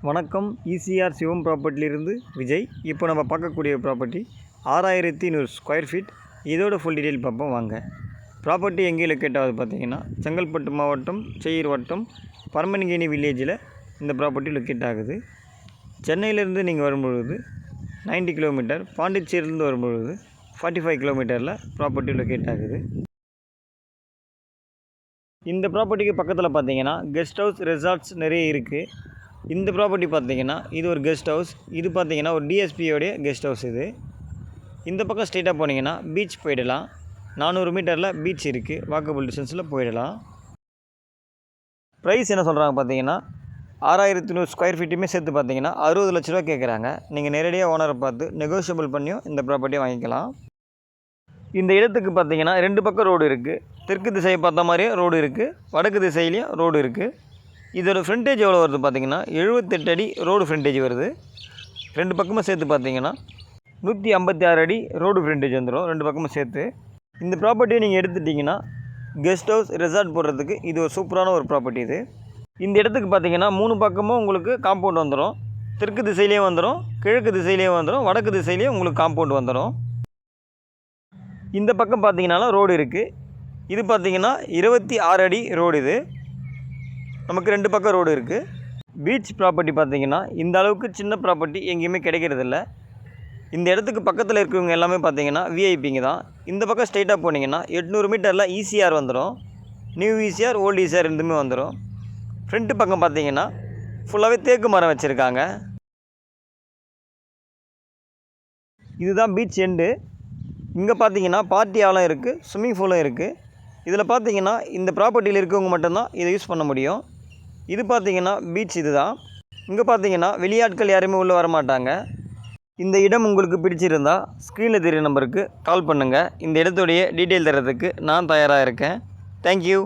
வணக்கம். இசிஆர் சிவம் ப்ராப்பர்ட்டிலிருந்து விஜய். இப்போ நம்ம பார்க்கக்கூடிய ப்ராப்பர்ட்டி 6100 ஸ்கொயர் ஃபீட். இதோட ஃபுல் டீட்டெயில் பார்ப்போம் வாங்க. ப்ராப்பர்ட்டி எங்கே லொக்கேட் ஆகுது பார்த்தீங்கன்னா, செங்கல்பட்டு மாவட்டம் செய்யூர் வட்டம் பரமன்கேணி வில்லேஜில் இந்த ப்ராப்பர்ட்டி லொக்கேட் ஆகுது. சென்னையிலேருந்து நீங்கள் வரும்பொழுது 90 கிலோமீட்டர், பாண்டிச்சேரியிலேருந்து வரும்பொழுது 45 கிலோமீட்டரில் ப்ராப்பர்ட்டி லொக்கேட் ஆகுது. இந்த ப்ராப்பர்ட்டிக்கு பக்கத்தில் பார்த்தீங்கன்னா கெஸ்ட் ஹவுஸ், ரெசார்ட்ஸ் நிறைய இருக்குது. இந்த ப்ராப்பர்ட்டி பார்த்தீங்கன்னா இது ஒரு கெஸ்ட் ஹவுஸ். இது பார்த்தீங்கன்னா ஒரு டிஎஸ்பியோடைய கெஸ்ட் ஹவுஸ். இந்த பக்கம் ஸ்ட்ரெயிட்டாக போனீங்கன்னா பீச் போயிடலாம். 400 மீட்டரில் பீச் இருக்குது. வாக்கபிள் டிஸ்டன்ஸில் போயிடலாம். ப்ரைஸ் என்ன சொல்கிறாங்க பார்த்தீங்கன்னா 6100 ஸ்கொயர் ஃபீட்டுமே சேர்த்து பார்த்தீங்கன்னா 60 லட்ச ரூபா கேட்குறாங்க. நீங்கள் நேரடியாக ஓனரை பார்த்து நெகோஷியபிள் பண்ணியும் இந்த ப்ராப்பர்ட்டியை வாங்கிக்கலாம். இந்த இடத்துக்கு பார்த்தீங்கன்னா 2 பக்கம் ரோடு இருக்குது. தெற்கு திசையை பார்த்த மாதிரியே ரோடு இருக்குது, வடக்கு திசையிலையும் ரோடு இருக்குது. இதோட ஃப்ரண்டேஜ் எவ்வளோ வருது பார்த்தீங்கன்னா 78 அடி ரோடு ஃப்ரண்டேஜ் வருது. 2 பக்கமும் சேர்த்து பார்த்தீங்கன்னா 156 அடி ரோடு ஃப்ரண்டேஜ் வந்துடும் 2 பக்கமும் சேர்த்து. இந்த ப்ராப்பர்ட்டியை நீங்கள் எடுத்துட்டிங்கன்னா கெஸ்ட் ஹவுஸ், ரெசார்ட் போடுறதுக்கு இது ஒரு சூப்பரான ஒரு ப்ராப்பர்ட்டி. இந்த இடத்துக்கு பார்த்தீங்கன்னா 3 பக்கமும் உங்களுக்கு காம்பவுண்ட் வந்துடும். தெற்கு திசையிலேயே வந்துடும், கிழக்கு திசையிலேயே வந்துடும், வடக்கு திசையிலேயே உங்களுக்கு காம்பவுண்ட் வந்துடும். இந்த பக்கம் பார்த்தீங்கன்னாலும் ரோடு இருக்குது. இது பார்த்தீங்கன்னா 26 அடி ரோடு. நமக்கு 2 பக்கம் ரோடு இருக்குது. பீச் ப்ராப்பர்ட்டி பார்த்தீங்கன்னா இந்த அளவுக்கு சின்ன ப்ராப்பர்ட்டி எங்கேயுமே கிடைக்கிறதில்ல. இந்த இடத்துக்கு பக்கத்தில் இருக்கிறவங்க எல்லாமே பார்த்தீங்கன்னா விஐபிங்க தான். இந்த பக்கம் ஸ்ட்ரெயிட்டாக போனீங்கன்னா 800 மீட்டரில் இசிஆர் வந்துடும். நியூ இசிஆர், ஓல்டு இசிஆர் ரெண்டுமே வந்துடும். ஃப்ரண்ட்டு பக்கம் பார்த்தீங்கன்னா ஃபுல்லாகவே தேக்கு மரம் வச்சுருக்காங்க. இதுதான் பீச் எண்டு. இங்கே பார்த்தீங்கன்னா பார்ட்டி ஹாலும் இருக்குது, ஸ்விம்மிங் பூலும் இருக்குது. இதில் பார்த்தீங்கன்னா இந்த ப்ராப்பர்ட்டியில் இருக்கவங்க மட்டும்தான் இதை யூஸ் பண்ண முடியும். இது பார்த்தீங்கன்னா பீச் இதுதான். இங்கே பார்த்தீங்கன்னா வெளியாட்கள் யாருமே உள்ளே வரமாட்டாங்க. இந்த இடம் உங்களுக்கு பிடிச்சிருந்தா ஸ்க்ரீனில் தெரிகிற நம்பருக்கு கால் பண்ணுங்கள். இந்த இடத்துடைய டீட்டெயில் தரதுக்கு நான் தயாராக இருக்கேன். தேங்க்யூ.